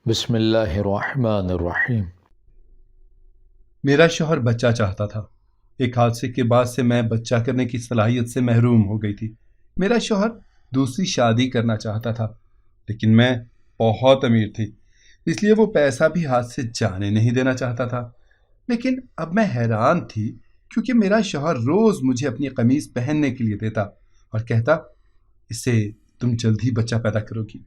بسم اللہ الرحمن الرحیم۔ میرا شوہر بچہ چاہتا تھا۔ ایک حادثے کے بعد سے میں بچہ کرنے کی صلاحیت سے محروم ہو گئی تھی۔ میرا شوہر دوسری شادی کرنا چاہتا تھا، لیکن میں بہت امیر تھی، اس لیے وہ پیسہ بھی ہاتھ سے جانے نہیں دینا چاہتا تھا۔ لیکن اب میں حیران تھی، کیونکہ میرا شوہر روز مجھے اپنی قمیض پہننے کے لیے دیتا اور کہتا، اس سے تم جلد ہی بچہ پیدا کرو گی۔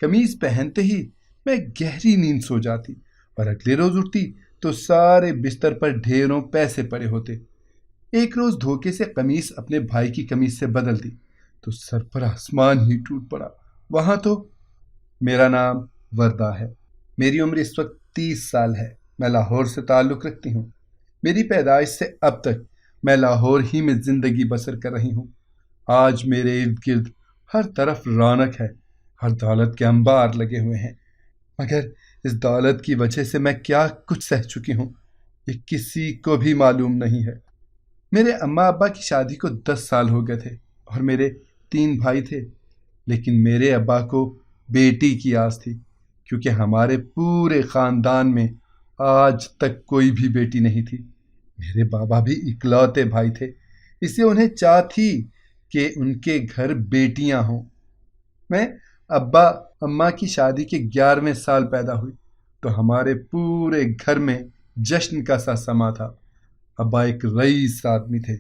قمیض پہنتے ہی میں گہری نیند سو جاتی اور اگلے روز اٹھتی تو سارے بستر پر ڈھیروں پیسے پڑے ہوتے۔ ایک روز دھوکے سے قمیص اپنے بھائی کی قمیص سے بدل دی تو سر پر آسمان ہی ٹوٹ پڑا۔ وہاں تو میرا نام وردہ ہے۔ میری عمر اس وقت 30 سال ہے۔ میں لاہور سے تعلق رکھتی ہوں۔ میری پیدائش سے اب تک میں لاہور ہی میں زندگی بسر کر رہی ہوں۔ آج میرے ارد گرد ہر طرف رونق ہے، ہر دولت کے انبار لگے ہوئے ہیں، مگر اس دولت کی وجہ سے میں کیا کچھ سہ چکی ہوں، یہ کسی کو بھی معلوم نہیں ہے۔ میرے اماں ابا کی شادی کو 10 سال ہو گئے تھے اور میرے 3 بھائی تھے، لیکن میرے ابا کو بیٹی کی آس تھی، کیونکہ ہمارے پورے خاندان میں آج تک کوئی بھی بیٹی نہیں تھی۔ میرے بابا بھی اکلوتے بھائی تھے، اس لیے انہیں چاہ تھی کہ ان کے گھر بیٹیاں ہوں۔ میں ابا اماں کی شادی کے 11ویں سال پیدا ہوئی تو ہمارے پورے گھر میں جشن کا سا سما تھا۔ ابا ایک رئیس آدمی تھے،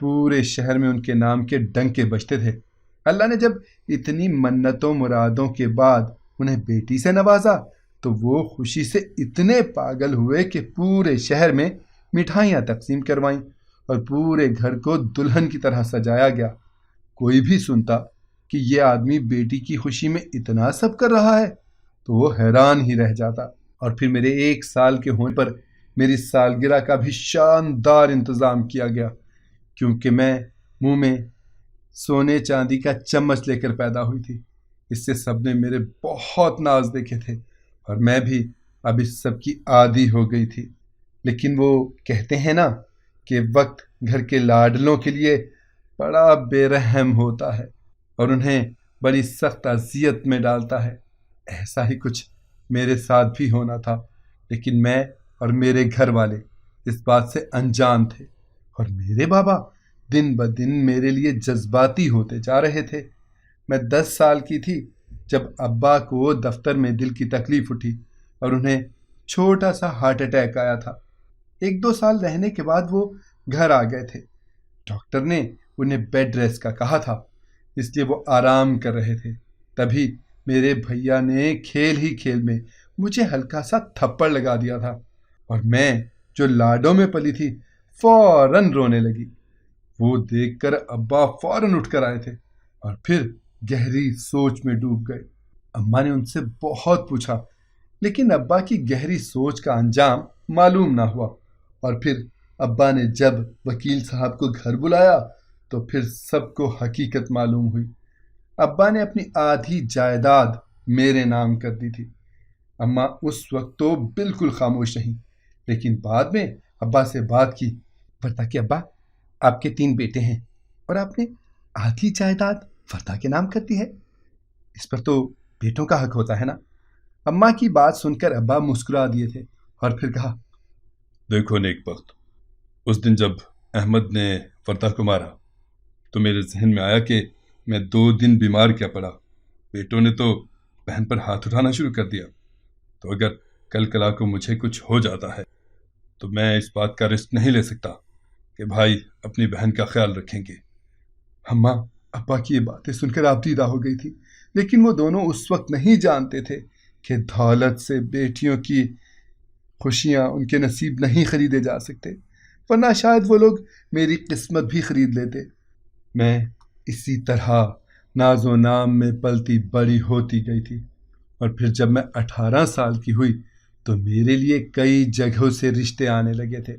پورے شہر میں ان کے نام کے ڈنکے بجتے تھے۔ اللہ نے جب اتنی منتوں مرادوں کے بعد انہیں بیٹی سے نوازا تو وہ خوشی سے اتنے پاگل ہوئے کہ پورے شہر میں مٹھائیاں تقسیم کروائیں اور پورے گھر کو دلہن کی طرح سجایا گیا۔ کوئی بھی سنتا کہ یہ آدمی بیٹی کی خوشی میں اتنا سب کر رہا ہے تو وہ حیران ہی رہ جاتا۔ اور پھر میرے 1 سال کے ہونے پر میری سالگرہ کا بھی شاندار انتظام کیا گیا، کیونکہ میں منہ میں سونے چاندی کا چمچ لے کر پیدا ہوئی تھی۔ اس سے سب نے میرے بہت ناز دیکھے تھے اور میں بھی اب اس سب کی عادی ہو گئی تھی۔ لیکن وہ کہتے ہیں نا کہ وقت گھر کے لاڈلوں کے لیے بڑا بے رحم ہوتا ہے اور انہیں بڑی سخت اذیت میں ڈالتا ہے۔ ایسا ہی کچھ میرے ساتھ بھی ہونا تھا، لیکن میں اور میرے گھر والے اس بات سے انجان تھے، اور میرے بابا دن بدن میرے لیے جذباتی ہوتے جا رہے تھے۔ میں 10 سال کی تھی جب ابا کو دفتر میں دل کی تکلیف اٹھی اور انہیں چھوٹا سا ہارٹ اٹیک آیا تھا۔ 1-2 سال رہنے کے بعد وہ گھر آ گئے تھے۔ ڈاکٹر نے انہیں بیڈ ریسٹ کا کہا تھا، اس لیے وہ آرام کر رہے تھے۔ تبھی میرے بھیا نے کھیل ہی کھیل میں مجھے ہلکا سا تھپڑ لگا دیا تھا، اور میں جو لاڈوں میں پلی تھی فوراً رونے لگی۔ وہ دیکھ کر ابا فوراً اٹھ کر آئے تھے اور پھر گہری سوچ میں ڈوب گئے۔ اماں نے ان سے بہت پوچھا، لیکن ابا کی گہری سوچ کا انجام معلوم نہ ہوا، اور پھر ابا نے جب وکیل صاحب کو گھر بلایا تو پھر سب کو حقیقت معلوم ہوئی۔ ابا نے اپنی آدھی جائیداد میرے نام کر دی تھی۔ اماں اس وقت تو بالکل خاموش رہیں، لیکن بعد میں ابا سے بات کی، وردا کہ ابا آپ کے 3 بیٹے ہیں اور آپ نے آدھی جائیداد وردا کے نام کر دی ہے، اس پر تو بیٹوں کا حق ہوتا ہے نا۔ اماں کی بات سن کر ابا مسکرا دیے تھے اور پھر کہا، دیکھو نیک بخت، اس دن جب احمد نے وردہ کو مارا تو میرے ذہن میں آیا کہ میں 2 دن بیمار کیا پڑا، بیٹوں نے تو بہن پر ہاتھ اٹھانا شروع کر دیا، تو اگر کل کلا کو مجھے کچھ ہو جاتا ہے تو میں اس بات کا رسک نہیں لے سکتا کہ بھائی اپنی بہن کا خیال رکھیں گے۔ اماں ابا کی یہ باتیں سن کر آبدیدہ ہو گئی تھی، لیکن وہ دونوں اس وقت نہیں جانتے تھے کہ دولت سے بیٹیوں کی خوشیاں ان کے نصیب نہیں خریدے جا سکتے، ورنہ شاید وہ لوگ میری قسمت بھی خرید لیتے۔ میں اسی طرح ناز و نام میں پلتی بڑی ہوتی گئی تھی، اور پھر جب میں 18 سال کی ہوئی تو میرے لیے کئی جگہوں سے رشتے آنے لگے تھے۔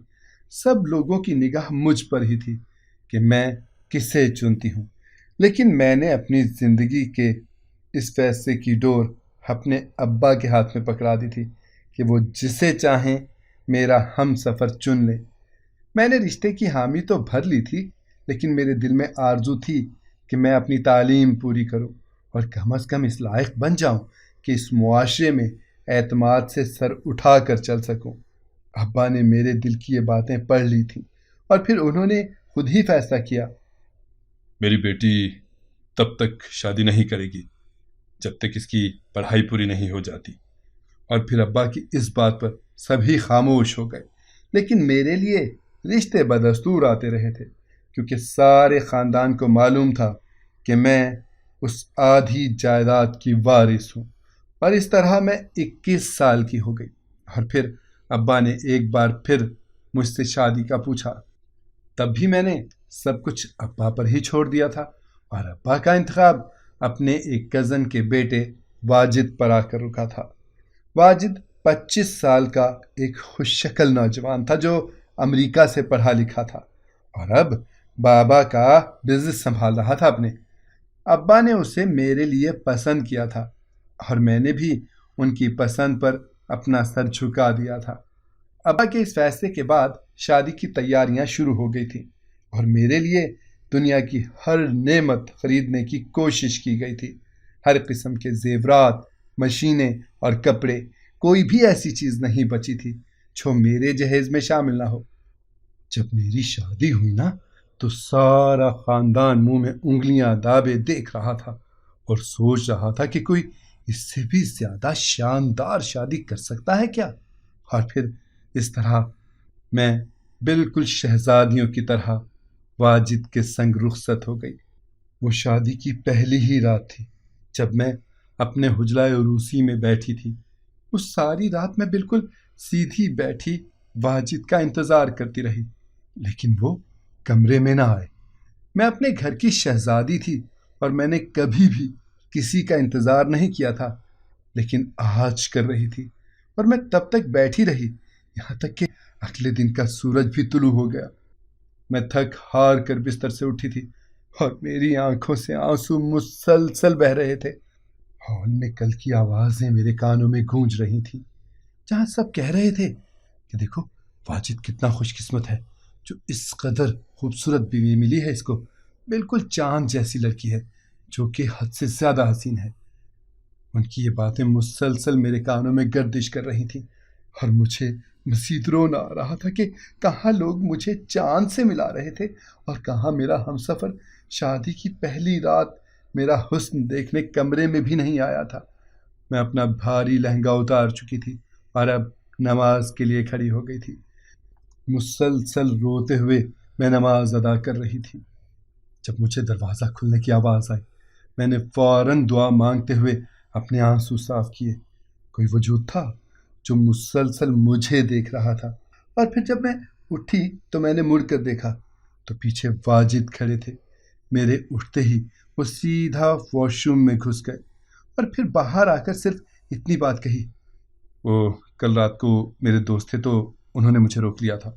سب لوگوں کی نگاہ مجھ پر ہی تھی کہ میں کسے چنتی ہوں، لیکن میں نے اپنی زندگی کے اس فیصلے کی ڈور اپنے ابا کے ہاتھ میں پکڑا دی تھی کہ وہ جسے چاہیں میرا ہم سفر چن لیں۔ میں نے رشتے کی حامی تو بھر لی تھی، لیکن میرے دل میں آرزو تھی کہ میں اپنی تعلیم پوری کروں اور کم از کم اس لائق بن جاؤں کہ اس معاشرے میں اعتماد سے سر اٹھا کر چل سکوں۔ ابا نے میرے دل کی یہ باتیں پڑھ لی تھیں اور پھر انہوں نے خود ہی فیصلہ کیا۔ میری بیٹی تب تک شادی نہیں کرے گی جب تک اس کی پڑھائی پوری نہیں ہو جاتی۔ اور پھر ابا کی اس بات پر سبھی خاموش ہو گئے، لیکن میرے لیے رشتے بدستور آتے رہے تھے، کیونکہ سارے خاندان کو معلوم تھا کہ میں اس آدھی جائیداد کی وارث ہوں، اور اس طرح میں 21 سال کی ہو گئی۔ اور پھر ابا نے ایک بار پھر مجھ سے شادی کا پوچھا۔ تب بھی میں نے سب کچھ ابا پر ہی چھوڑ دیا تھا، اور ابا کا انتخاب اپنے ایک کزن کے بیٹے واجد پر آ کر رکا تھا۔ واجد 25 سال کا ایک خوش شکل نوجوان تھا جو امریکہ سے پڑھا لکھا تھا اور اب بابا کا بزنس سنبھال رہا تھا اپنے۔ ابا نے اسے میرے لیے پسند کیا تھا اور میں نے بھی ان کی پسند پر اپنا سر جھکا دیا تھا۔ ابا کے اس فیصلے کے بعد شادی کی تیاریاں شروع ہو گئی تھیں اور میرے لیے دنیا کی ہر نعمت خریدنے کی کوشش کی گئی تھی۔ ہر قسم کے زیورات، مشینیں اور کپڑے، کوئی بھی ایسی چیز نہیں بچی تھی جو میرے جہیز میں شامل نہ ہو۔ جب میری شادی ہوئی نا تو سارا خاندان منہ میں انگلیاں دابے دیکھ رہا تھا اور سوچ رہا تھا کہ کوئی اس سے بھی زیادہ شاندار شادی کر سکتا ہے کیا؟ اور پھر اس طرح میں بالکل شہزادیوں کی طرح واجد کے سنگ رخصت ہو گئی۔ وہ شادی کی پہلی ہی رات تھی جب میں اپنے حجرہ عروسی میں بیٹھی تھی۔ اس ساری رات میں بالکل سیدھی بیٹھی واجد کا انتظار کرتی رہی، لیکن وہ کمرے میں نہ آئے۔ میں اپنے گھر کی شہزادی تھی اور میں نے کبھی بھی کسی کا انتظار نہیں کیا تھا، لیکن آج کر رہی تھی، اور میں تب تک بیٹھی رہی یہاں تک کہ اگلے دن کا سورج بھی طلوع ہو گیا۔ میں تھک ہار کر بستر سے اٹھی تھی اور میری آنکھوں سے آنسو مسلسل بہہ رہے تھے۔ ہال میں کل کی آوازیں میرے کانوں میں گونج رہی تھیں، جہاں سب کہہ رہے تھے کہ دیکھو واجد کتنا خوش قسمت ہے جو اس قدر خوبصورت بیوی ملی ہے، اس کو بالکل چاند جیسی لڑکی ہے جو کہ حد سے زیادہ حسین ہے۔ ان کی یہ باتیں مسلسل میرے کانوں میں گردش کر رہی تھیں اور مجھے مزید رونا آ رہا تھا کہ کہاں لوگ مجھے چاند سے ملا رہے تھے اور کہاں میرا ہمسفر شادی کی پہلی رات میرا حسن دیکھنے کمرے میں بھی نہیں آیا تھا۔ میں اپنا بھاری لہنگا اتار چکی تھی اور اب نماز کے لیے کھڑی ہو گئی تھی۔ مسلسل روتے ہوئے میں نماز ادا کر رہی تھی۔ جب مجھے دروازہ کھلنے کی آواز آئی، میں نے فوراً دعا مانگتے ہوئے اپنے آنسو صاف کیے۔ کوئی وجود تھا جو مسلسل مجھے دیکھ رہا تھا، اور پھر جب میں اٹھی تو میں نے مڑ کر دیکھا تو پیچھے واجد کھڑے تھے۔ میرے اٹھتے ہی وہ سیدھا واش روم میں گھس گئے اور پھر باہر آ کر صرف اتنی بات کہی، وہ کل رات کو میرے دوست تھے تو انہوں نے مجھے روک لیا تھا۔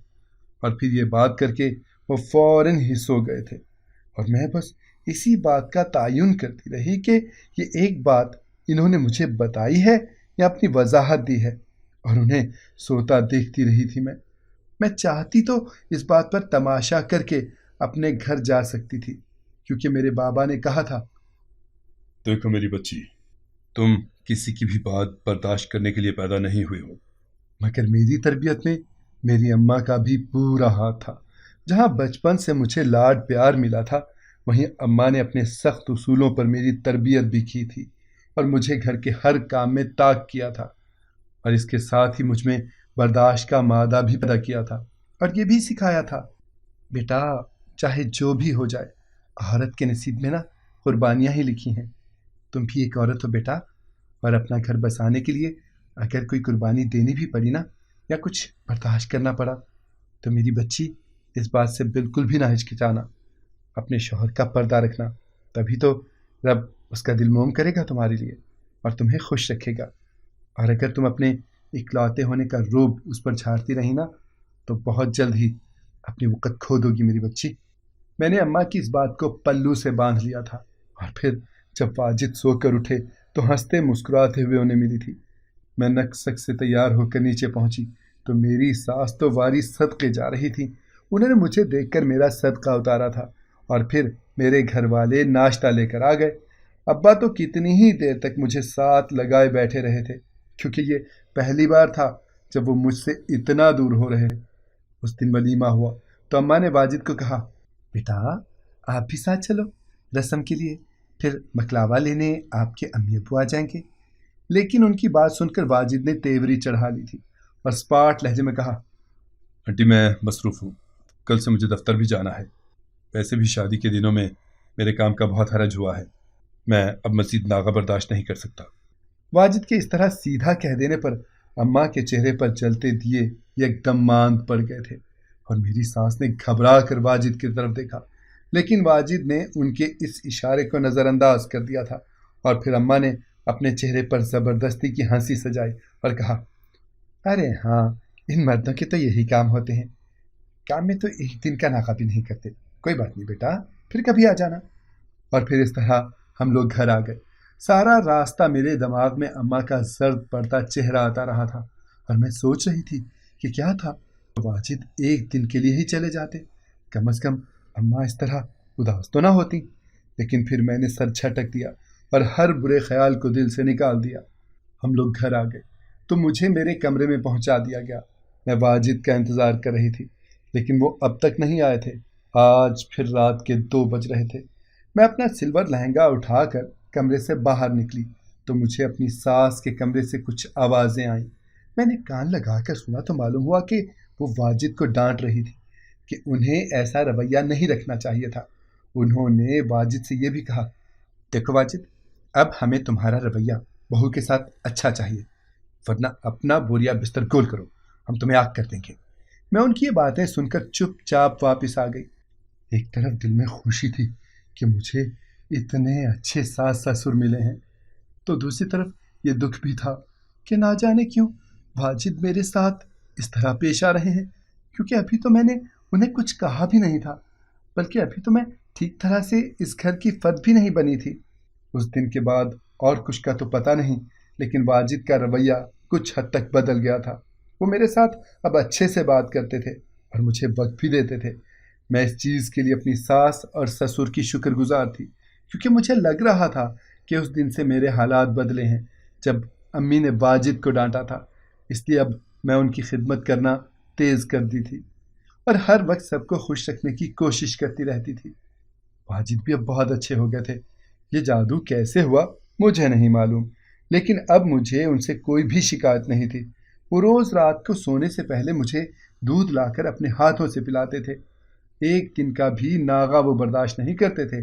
اور پھر یہ بات کر کے وہ فوراً ہی سو گئے تھے، اور میں بس اسی بات کا تعین کرتی رہی کہ یہ ایک بات انہوں نے مجھے بتائی ہے یا اپنی وضاحت دی ہے، اور انہیں سوتا دیکھتی رہی تھی۔ میں چاہتی تو اس بات پر تماشا کر کے اپنے گھر جا سکتی تھی، کیونکہ میرے بابا نے کہا تھا، دیکھو میری بچی، تم کسی کی بھی بات برداشت کرنے کے لیے پیدا نہیں ہوئے ہو۔ مگر میری تربیت میں میری اماں کا بھی پورا ہاتھ تھا۔ جہاں بچپن سے مجھے لاڈ پیار ملا تھا، وہیں اماں نے اپنے سخت اصولوں پر میری تربیت بھی کی تھی اور مجھے گھر کے ہر کام میں طاق کیا تھا، اور اس کے ساتھ ہی مجھ میں برداشت کا مادہ بھی پیدا کیا تھا، اور یہ بھی سکھایا تھا، بیٹا چاہے جو بھی ہو جائے، عورت کے نصیب میں نا قربانیاں ہی لکھی ہیں۔ تم بھی ایک عورت ہو بیٹا، اور اپنا گھر بسانے کے لیے اگر کوئی قربانی دینی بھی پڑی نا، یا کچھ برداشت کرنا پڑا، تو میری بچی اس بات سے بالکل بھی نہ ہچکچانا۔ اپنے شوہر کا پردہ رکھنا، تبھی تو رب اس کا دل موم کرے گا تمہارے لیے اور تمہیں خوش رکھے گا۔ اور اگر تم اپنے اکلوتے ہونے کا روب اس پر جھاڑتی رہی نا تو بہت جلد ہی اپنی وقت کھو دو گی میری بچی۔ میں نے اماں کی اس بات کو پلو سے باندھ لیا تھا، اور پھر جب واجد سو کر اٹھے تو ہنستے مسکراتے ہوئے انہیں ملی تھی۔ میں نقصک سے تیار ہو کر نیچے پہنچی تو میری ساس تو واری صدقے جا رہی تھی۔ انہوں نے مجھے دیکھ کر میرا صدقہ اتارا تھا، اور پھر میرے گھر والے ناشتہ لے کر آ گئے۔ ابا تو کتنی ہی دیر تک مجھے ساتھ لگائے بیٹھے رہے تھے، کیونکہ یہ پہلی بار تھا جب وہ مجھ سے اتنا دور ہو رہے۔ اس دن ولیمہ ہوا تو اماں نے واجد کو کہا، بیٹا آپ بھی ساتھ چلو رسم کے لیے، پھر مکلاوا لینے آپ کے امی ابو آ جائیں گے۔ لیکن ان کی بات سن کر واجد نے تیوری چڑھا لی تھی اور سپاٹ لہجے میں کہا، آنٹی میں مصروف ہوں، کل سے مجھے دفتر بھی جانا ہے، ویسے بھی شادی کے دنوں میں میرے کام کا بہت حرج ہوا ہے، میں اب مزید ناغہ برداشت نہیں کر سکتا۔ واجد کے اس طرح سیدھا کہہ دینے پر اماں کے چہرے پر جلتے دیے ایک دم ماند پڑ گئے تھے اور میری ساس نے گھبرا کر واجد کی طرف دیکھا، لیکن واجد نے ان کے اس اشارے کو نظر انداز کر دیا تھا اور پھر اماں نے اپنے چہرے پر زبردستی کی ہنسی سجائی اور کہا، ارے ہاں ان مردوں کے تو یہی کام ہوتے ہیں، کام میں تو ایک دن کا ناغہ بھی نہیں کرتے، کوئی بات نہیں بیٹا پھر کبھی آ جانا۔ اور پھر اس طرح ہم لوگ گھر آ گئے۔ سارا راستہ میرے دماغ میں اماں کا زرد پڑتا چہرہ آتا رہا تھا اور میں سوچ رہی تھی کہ کیا تھا واجد ایک دن کے لیے ہی چلے جاتے، کم از کم اماں اس طرح اداس تو نہ ہوتی۔ لیکن پھر میں نے سر جھٹک دیا اور ہر برے خیال کو دل سے نکال دیا۔ ہم لوگ گھر آ گئے تو مجھے میرے کمرے میں پہنچا دیا گیا۔ میں واجد کا انتظار کر رہی تھی لیکن وہ اب تک نہیں آئے تھے۔ آج پھر رات کے 2 بج رہے تھے۔ میں اپنا سلور لہنگا اٹھا کر کمرے سے باہر نکلی تو مجھے اپنی ساس کے کمرے سے کچھ آوازیں آئیں۔ میں نے کان لگا کر سنا تو معلوم ہوا کہ وہ واجد کو ڈانٹ رہی تھی کہ انہیں ایسا رویہ نہیں رکھنا چاہیے تھا۔ انہوں نے واجد سے یہ بھی کہا، دیکھو واجد، اب ہمیں تمہارا رویہ بہو کے ساتھ اچھا چاہیے، ورنہ اپنا بوریا بستر گول کرو، ہم تمہیں آگ کر دیں گے۔ میں ان کی یہ باتیں سن کر چپ چاپ واپس آ گئی۔ ایک طرف دل میں خوشی تھی کہ مجھے اتنے اچھے ساس سسر ملے ہیں، تو دوسری طرف یہ دکھ بھی تھا کہ نہ جانے کیوں واجد میرے ساتھ اس طرح پیش آ رہے ہیں، کیونکہ ابھی تو میں نے انہیں کچھ کہا بھی نہیں تھا، بلکہ ابھی تو میں ٹھیک طرح سے اس گھر کی فرد بھی نہیں بنی تھی۔ اس دن کے بعد اور کچھ کا تو پتہ نہیں، لیکن واجد کا رویہ کچھ حد تک بدل گیا تھا۔ وہ میرے ساتھ اب اچھے سے بات کرتے تھے اور مجھے وقت بھی دیتے تھے۔ میں اس چیز کے لیے اپنی ساس اور سسر کی شکر گزار تھی، کیونکہ مجھے لگ رہا تھا کہ اس دن سے میرے حالات بدلے ہیں جب امی نے واجد کو ڈانٹا تھا، اس لیے اب میں ان کی خدمت کرنا تیز کر دی تھی اور ہر وقت سب کو خوش رکھنے کی کوشش کرتی رہتی تھی۔ واجد بھی اب بہت اچھے ہو گئے تھے۔ یہ جادو کیسے ہوا مجھے نہیں معلوم، لیکن اب مجھے ان سے کوئی بھی شکایت نہیں تھی۔ وہ روز رات کو سونے سے پہلے مجھے دودھ لا کر اپنے ہاتھوں سے پلاتے تھے۔ ایک دن کا بھی ناغہ وہ برداشت نہیں کرتے تھے۔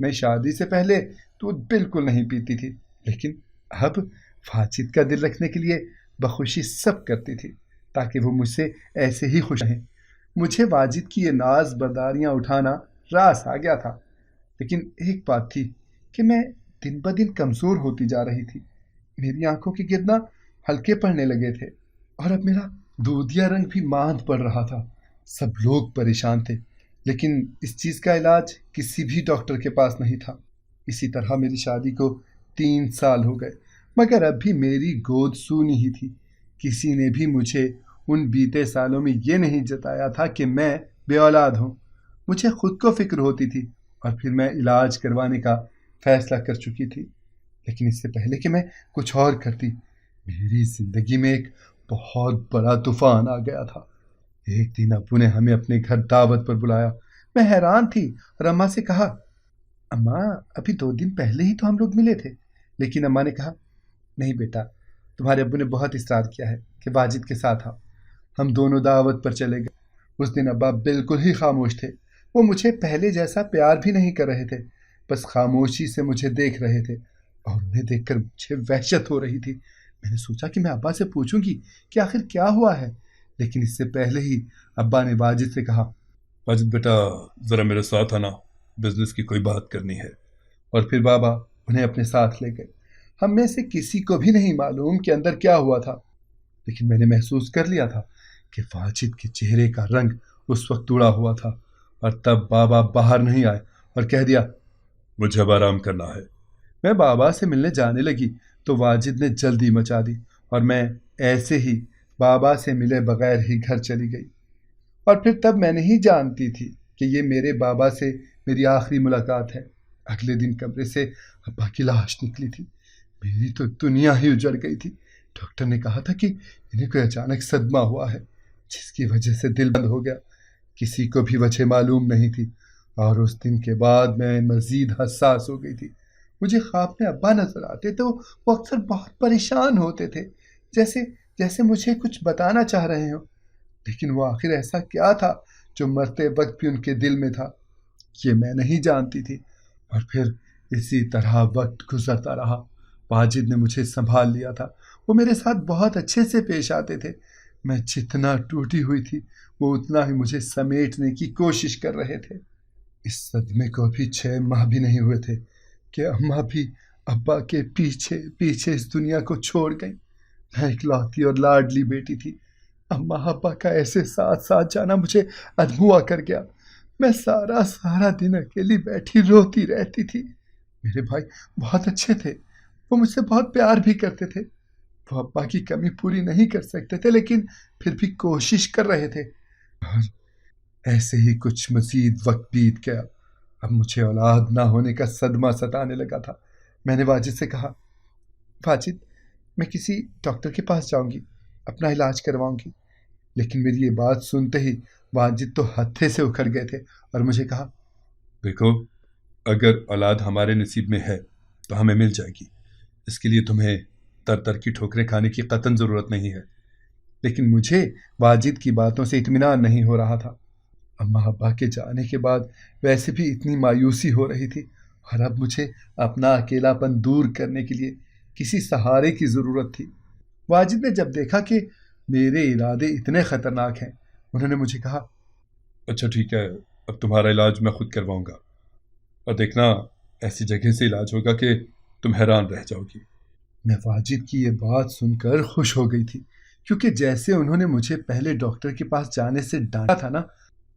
میں شادی سے پہلے دودھ بالکل نہیں پیتی تھی، لیکن اب واجد کا دل رکھنے کے لیے بخوشی سب کرتی تھی تاکہ وہ مجھ سے ایسے ہی خوش رہیں۔ مجھے واجد کی یہ ناز برداریاں اٹھانا راس آ گیا تھا، لیکن ایک بات تھی کہ میں دن بدن کمزور ہوتی جا رہی تھی۔ میری آنکھوں کے گرنا ہلکے پڑنے لگے تھے اور اب میرا دودھیا رنگ بھی ماند پڑ رہا تھا۔ سب لوگ پریشان تھے، لیکن اس چیز کا علاج کسی بھی ڈاکٹر کے پاس نہیں تھا۔ اسی طرح میری شادی کو 3 سال ہو گئے، مگر اب بھی میری گود سونی ہی تھی۔ کسی نے بھی مجھے ان بیتے سالوں میں یہ نہیں جتایا تھا کہ میں بے اولاد ہوں۔ مجھے خود کو فکر ہوتی تھی اور پھر میں علاج کروانے کا فیصلہ کر چکی تھی، لیکن اس سے پہلے کہ میں کچھ اور کرتی، میری زندگی میں ایک بہت بڑا طوفان آ گیا تھا۔ ایک دن ابو نے ہمیں اپنے گھر دعوت پر بلایا۔ میں حیران تھی اور اماں سے کہا، اماں ابھی 2 دن پہلے ہی تو ہم لوگ ملے تھے۔ لیکن اماں نے کہا، نہیں بیٹا، تمہارے ابو نے بہت اصرار کیا ہے کہ واجد کے ساتھ آؤ۔ ہم دونوں دعوت پر چلے گئے۔ اس دن ابا بالکل ہی خاموش تھے۔ وہ مجھے پہلے جیسا پیار بھی نہیں کر رہے تھے، بس خاموشی سے مجھے دیکھ رہے تھے اور انہیں دیکھ کر مجھے وحشت ہو رہی تھی۔ میں نے سوچا کہ میں ابا سے پوچھوں گی کہ آخر کیا ہوا ہے، لیکن اس سے پہلے ہی ابا نے واجد سے کہا، واجد بیٹا ذرا میرے ساتھ آنا، بزنس کی کوئی بات کرنی ہے۔ اور پھر بابا انہیں اپنے ساتھ لے گئے۔ ہم میں سے کسی کو بھی نہیں معلوم کہ اندر کیا ہوا تھا، لیکن میں نے محسوس کر لیا تھا کہ واجد کے چہرے کا رنگ اس وقت اڑا ہوا تھا، اور تب بابا باہر نہیں آئے اور کہہ دیا، مجھے اب آرام کرنا ہے۔ میں بابا سے ملنے جانے لگی تو واجد نے جلدی مچا دی اور میں ایسے ہی بابا سے ملے بغیر ہی گھر چلی گئی۔ اور پھر تب میں نہیں جانتی تھی کہ یہ میرے بابا سے میری آخری ملاقات ہے۔ اگلے دن کمرے سے ابا کی لاش نکلی تھی۔ میری تو دنیا ہی اجڑ گئی تھی۔ ڈاکٹر نے کہا تھا کہ انہیں کوئی اچانک صدمہ ہوا ہے جس کی وجہ سے دل بند ہو گیا۔ کسی کو بھی وجہ معلوم نہیں تھی، اور اس دن کے بعد میں مزید حساس ہو گئی تھی۔ مجھے خواب میں ابا نظر آتے تو وہ اکثر بہت پریشان ہوتے تھے، جیسے مجھے کچھ بتانا چاہ رہے ہوں، لیکن وہ آخر ایسا کیا تھا جو مرتے وقت بھی ان کے دل میں تھا، یہ میں نہیں جانتی تھی۔ اور پھر اسی طرح وقت گزرتا رہا۔ واجد نے مجھے سنبھال لیا تھا، وہ میرے ساتھ بہت اچھے سے پیش آتے تھے۔ میں جتنا ٹوٹی ہوئی تھی وہ اتنا ہی مجھے سمیٹنے کی کوشش کر رہے تھے۔ اس صدمے کو بھی 6 ماہ بھی نہیں ہوئے تھے کہ اماں بھی ابا کے پیچھے پیچھے اس دنیا کو چھوڑ گئیں۔ میں اکلوتی اور لاڈلی بیٹی تھی۔ اماں ابا کا ایسے ساتھ جانا مجھے ادموا کر گیا۔ میں سارا دن اکیلی بیٹھی روتی رہتی تھی۔ میرے بھائی بہت اچھے تھے، وہ مجھ سے بہت پیار بھی کرتے تھے۔ وہ ابا کی کمی پوری نہیں کر سکتے تھے، لیکن پھر بھی کوشش کر رہے تھے۔ اور ایسے ہی کچھ مزید وقت بیت گیا۔ اب مجھے اولاد نہ ہونے کا صدمہ ستانے لگا تھا۔ میں نے واجد سے کہا، واجد میں کسی ڈاکٹر کے پاس جاؤں گی، اپنا علاج کرواؤں گی۔ لیکن میری یہ بات سنتے ہی واجد تو ہتھے سے اکھڑ گئے تھے اور مجھے کہا، دیکھو، اگر اولاد ہمارے نصیب میں ہے تو ہمیں مل جائے گی، اس کے لیے تمہیں تر کی ٹھوکریں کھانے کی قطعاً ضرورت نہیں ہے۔ لیکن مجھے واجد کی باتوں سے اطمینان نہیں ہو رہا تھا۔ اماں ابا کے جانے کے بعد ویسے بھی اتنی مایوسی ہو رہی تھی، اور اب مجھے اپنا اکیلا پن دور کرنے کے لیے کسی سہارے کی ضرورت تھی۔ واجد نے جب دیکھا کہ میرے ارادے اتنے خطرناک ہیں، انہوں نے مجھے کہا، اچھا ٹھیک ہے، اب تمہارا علاج میں خود کرواؤں گا، اور دیکھنا ایسی جگہ سے علاج ہوگا کہ تم حیران رہ جاؤ گی۔ میں واجد کی یہ بات سن کر خوش ہو گئی تھی، کیونکہ جیسے انہوں نے مجھے پہلے ڈاکٹر کے پاس جانے سے ڈانٹا تھا نا،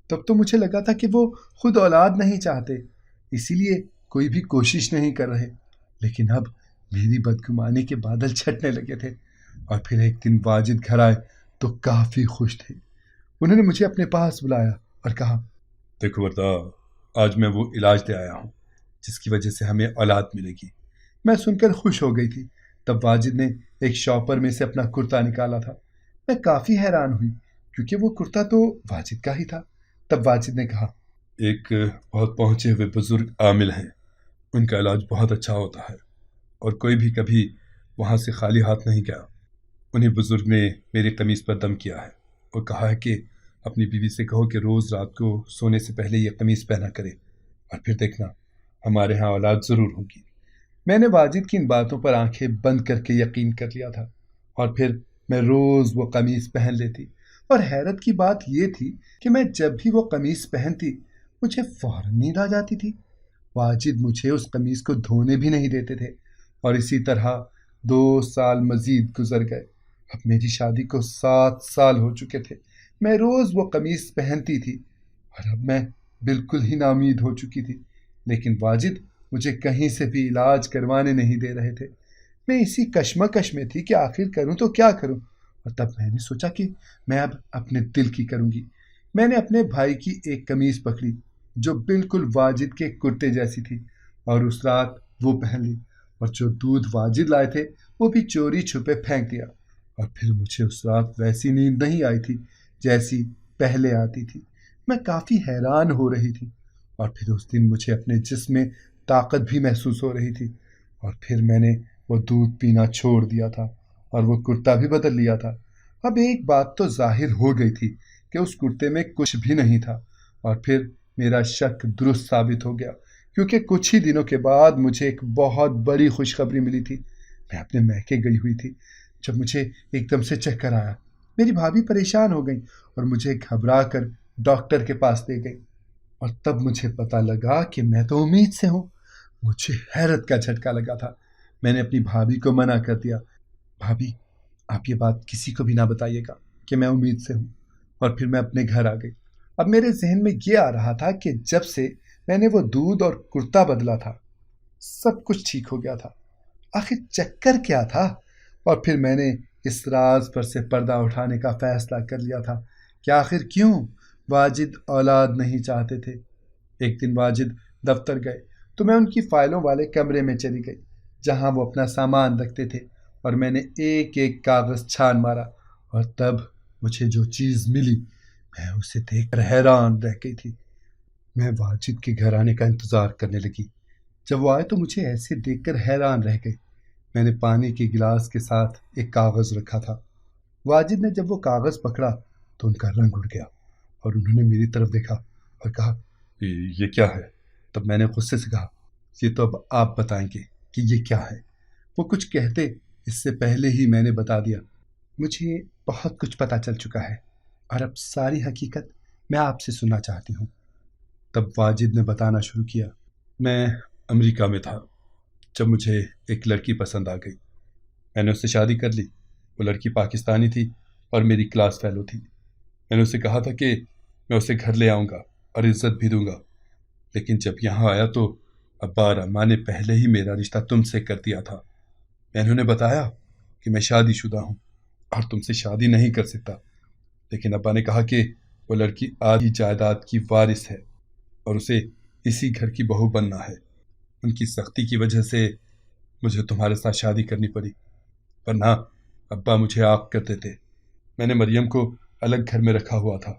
تب تو مجھے لگا تھا کہ وہ خود اولاد نہیں چاہتے، اسی لیے کوئی بھی کوشش نہیں کر رہے۔ لیکن اب میری بدگمانی کے بادل چھٹنے لگے تھے۔ اور پھر ایک دن واجد گھر آئے تو کافی خوش تھے۔ انہوں نے مجھے اپنے پاس بلایا اور کہا، دیکھو وردا، آج میں وہ علاج دے آیا ہوں جس کی وجہ سے ہمیں اولاد ملے گی۔ میں سن کر خوش ہو گئی تھی۔ تب واجد نے ایک شاپر میں سے اپنا کرتا نکالا تھا۔ میں کافی حیران ہوئی کیونکہ وہ کرتا تو واجد کا ہی تھا۔ تب واجد نے کہا، ایک بہت پہنچے ہوئے بزرگ عامل ہیں، ان کا علاج بہت اچھا ہوتا ہے، اور کوئی بھی کبھی وہاں سے خالی ہاتھ نہیں گیا۔ انہیں بزرگ نے میری قمیض پر دم کیا ہے اور کہا ہے کہ اپنی بیوی سے کہو کہ روز رات کو سونے سے پہلے یہ قمیض پہنا کرے، اور پھر دیکھنا ہمارے ہاں اولاد ضرور ہوگی۔ میں نے واجد کی ان باتوں پر آنکھیں بند کر کے یقین کر لیا تھا، اور پھر میں روز وہ قمیض پہن لیتی۔ اور حیرت کی بات یہ تھی کہ میں جب بھی وہ قمیض پہنتی مجھے فوراً نیند آ جاتی تھی۔ واجد مجھے اس قمیض کو دھونے بھی نہیں دیتے تھے، اور اسی طرح 2 سال مزید گزر گئے۔ اب میری شادی کو 7 سال ہو چکے تھے۔ میں روز وہ قمیض پہنتی تھی، اور اب میں بالکل ہی ناامید ہو چکی تھی۔ لیکن واجد مجھے کہیں سے بھی علاج کروانے نہیں دے رہے تھے۔ میں اسی کشمکش میں تھی کہ آخر کروں تو کیا کروں، اور تب میں نے سوچا کہ میں اب اپنے دل کی کروں گی۔ میں نے اپنے بھائی کی ایک قمیض پکڑی جو بالکل واجد کے کرتے جیسی تھی، اور اس رات وہ پہن لی، اور جو دودھ واجد لائے تھے وہ بھی چوری چھپے پھینک دیا۔ اور پھر مجھے اس رات ویسی نیند نہیں آئی تھی جیسی پہلے آتی تھی۔ میں کافی حیران ہو رہی تھی، اور پھر اس دن مجھے اپنے جسم میں طاقت بھی محسوس ہو رہی تھی۔ اور پھر میں نے وہ دودھ پینا چھوڑ دیا تھا اور وہ کرتا بھی بدل لیا تھا۔ اب ایک بات تو ظاہر ہو گئی تھی کہ اس کرتے میں کچھ بھی نہیں تھا، اور پھر میرا شک درست ثابت ہو گیا، کیونکہ کچھ ہی دنوں کے بعد مجھے ایک بہت بڑی خوشخبری ملی تھی۔ میں اپنے میکے گئی ہوئی تھی جب مجھے ایک دم سے چکر آیا۔ میری بھابھی پریشان ہو گئی اور مجھے گھبرا کر ڈاکٹر کے پاس لے گئی، اور تب مجھے پتہ لگا کہ میں تو امید سے ہوں۔ مجھے حیرت کا جھٹکا لگا تھا۔ میں نے اپنی بھابھی کو منع کر دیا، بھابھی آپ یہ بات کسی کو بھی نہ بتائیے گا کہ میں امید سے ہوں۔ اور پھر میں اپنے گھر آ گئی۔ اب میرے ذہن میں یہ آ رہا تھا کہ جب سے میں نے وہ دودھ اور کرتا بدلا تھا سب کچھ ٹھیک ہو گیا تھا، آخر چکر کیا تھا؟ اور پھر میں نے اس راز پر سے پردہ اٹھانے کا فیصلہ کر لیا تھا کہ آخر کیوں واجد اولاد نہیں چاہتے تھے۔ ایک دن واجد دفتر گئے تو میں ان کی فائلوں والے کمرے میں چلی گئی جہاں وہ اپنا سامان رکھتے تھے، اور میں نے ایک ایک کاغذ چھان مارا، اور تب مجھے جو چیز ملی میں اسے دیکھ کر حیران رہ گئی تھی۔ میں واجد کے گھر آنے کا انتظار کرنے لگی۔ جب وہ آئے تو مجھے ایسے دیکھ کر حیران رہ گئی۔ میں نے پانی کے گلاس کے ساتھ ایک کاغذ رکھا تھا۔ واجد نے جب وہ کاغذ پکڑا تو ان کا رنگ اڑ گیا، اور انہوں نے میری طرف دیکھا اور کہا، یہ کیا ہے؟ تب میں نے غصے سے کہا، یہ تو اب آپ بتائیں گے کہ یہ کیا ہے۔ وہ کچھ کہتے اس سے پہلے ہی میں نے بتا دیا، مجھے بہت کچھ پتہ چل چکا ہے، اور اب ساری حقیقت میں آپ سے سننا چاہتی ہوں۔ تب واجد نے بتانا شروع کیا، میں امریکہ میں تھا جب مجھے ایک لڑکی پسند آ گئی۔ میں نے اس سے شادی کر لی۔ وہ لڑکی پاکستانی تھی اور میری کلاس فیلو تھی۔ میں نے اسے کہا تھا کہ میں اسے گھر لے آؤں گا اور عزت بھی دوں گا، لیکن جب یہاں آیا تو ابا اور اماں نے پہلے ہی میرا رشتہ تم سے کر دیا تھا۔ میں نے انہیں بتایا کہ میں شادی شدہ ہوں اور تم سے شادی نہیں کر سکتا، لیکن ابا نے کہا کہ وہ لڑکی آدھی جائیداد کی وارث ہے اور اسے اسی گھر کی بہو بننا ہے۔ ان کی سختی کی وجہ سے مجھے تمہارے ساتھ شادی کرنی پڑی، ورنہ ابا مجھے آگ کرتے تھے۔ میں نے مریم کو الگ گھر میں رکھا ہوا تھا،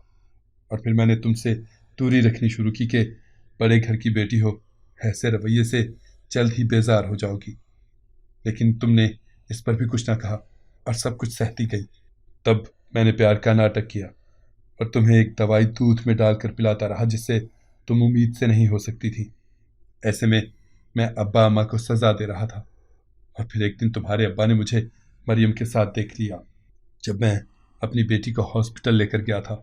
اور پھر میں نے تم سے دوری رکھنی شروع کی کہ بڑے گھر کی بیٹی ہو، ایسے رویے سے جلد ہی بیزار ہو جاؤ گی، لیکن تم نے اس پر بھی کچھ نہ کہا اور سب کچھ سہتی گئی۔ تب میں نے پیار کا ناٹک کیا اور تمہیں ایک دوائی دودھ میں ڈال کر پلاتا رہا جس سے تم امید سے نہیں ہو سکتی تھی۔ ایسے میں ابا اماں کو سزا دے رہا تھا، اور پھر ایک دن تمہارے ابا نے مجھے مریم کے ساتھ دیکھ لیا۔ جب میں اپنی بیٹی کو ہاسپٹل لے کر گیا تھا،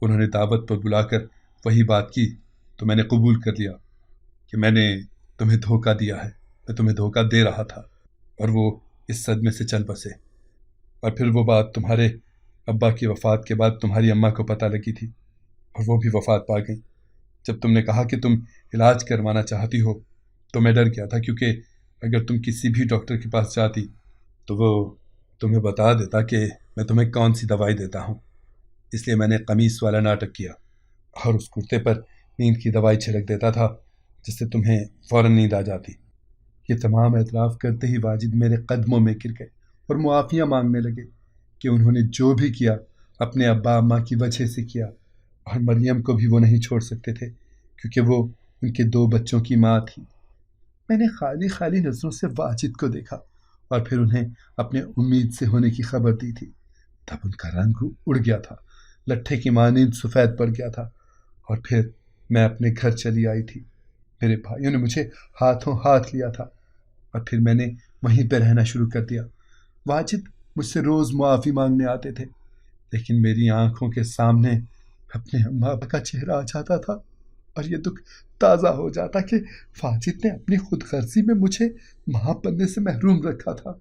انہوں نے دعوت پر بلا کر وہی بات کی تو میں نے قبول کر لیا کہ میں نے تمہیں دھوکہ دیا ہے، میں تمہیں دھوکہ دے رہا تھا، اور وہ اس صدمے سے چل بسے۔ اور پھر وہ بات تمہارے ابا کی وفات کے بعد تمہاری اماں کو پتہ لگی تھی، اور وہ بھی وفات پا گئیں۔ جب تم نے کہا کہ تم علاج کروانا چاہتی ہو تو میں ڈر گیا تھا، کیونکہ اگر تم کسی بھی ڈاکٹر کے پاس جاتی تو وہ تمہیں بتا دیتا کہ میں تمہیں کون سی دوائی دیتا ہوں۔ اس لیے میں نے قمیص والا ناٹک کیا اور اس کرتے پر نیند کی دوائی چھڑک دیتا تھا جس سے تمہیں فوراً نیند آ جاتی۔ یہ تمام اعتراف کرتے ہی واجد میرے قدموں میں گر گئے اور معافیاں مانگنے لگے کہ انہوں نے جو بھی کیا اپنے ابا اماں کی وجہ سے کیا، اور مریم کو بھی وہ نہیں چھوڑ سکتے تھے کیونکہ وہ ان کے 2 بچوں کی ماں تھی۔ میں نے خالی خالی نظروں سے واجد کو دیکھا اور پھر انہیں اپنے امید سے ہونے کی خبر دی تھی۔ تب ان کا رنگ اڑ گیا تھا، لٹھے کی مانند سفید پڑ گیا تھا، اور پھر میں اپنے گھر چلی آئی تھی۔ میرے بھائیوں نے مجھے ہاتھوں ہاتھ لیا تھا، اور پھر میں نے وہیں پہ رہنا شروع کر دیا۔ واجد مجھ سے روز معافی مانگنے آتے تھے، لیکن میری آنکھوں کے سامنے اپنے اماں کا چہرہ آ جاتا تھا، اور یہ دکھ تازہ ہو جاتا کہ واجد نے اپنی خود غرضی میں مجھے ماں بننے سے محروم رکھا تھا۔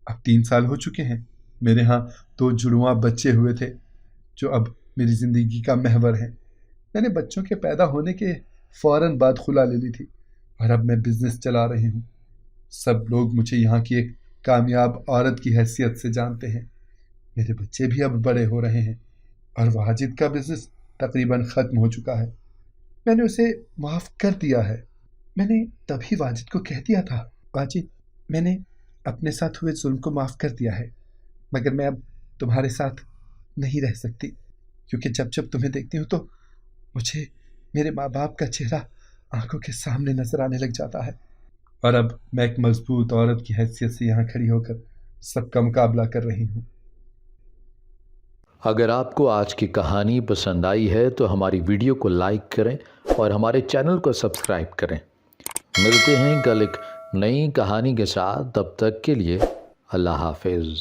اب 3 سال ہو چکے ہیں۔ میرے ہاں 2 جڑواں بچے ہوئے تھے جو اب میری زندگی کا محور ہیں۔ میں نے بچوں کے پیدا ہونے کے فوراً بعد خلا لے لی تھی، اور اب میں بزنس چلا رہی ہوں۔ سب لوگ مجھے یہاں کی ایک کامیاب عورت کی حیثیت سے جانتے ہیں۔ میرے بچے بھی اب بڑے ہو رہے ہیں، اور واجد کا بزنس تقریباً ختم ہو چکا ہے۔ میں نے اسے معاف کر دیا ہے۔ میں نے تبھی واجد کو کہہ دیا تھا، واجد، میں نے اپنے ساتھ ہوئے ظلم کو معاف کر دیا ہے، مگر میں اب تمہارے ساتھ نہیں رہ سکتی، کیونکہ جب جب تمہیں دیکھتی ہوں تو مجھے میرے ماں باپ کا چہرہ آنکھوں کے سامنے نظر آنے لگ جاتا ہے، اور اب میں ایک مضبوط عورت کی حیثیت سے یہاں کھڑی ہو کر سب کا مقابلہ کر رہی ہوں۔ اگر آپ کو آج کی کہانی پسند آئی ہے تو ہماری ویڈیو کو لائک کریں اور ہمارے چینل کو سبسکرائب کریں۔ ملتے ہیں کل ایک نئی کہانی کے ساتھ، تب تک کے لیے اللہ حافظ۔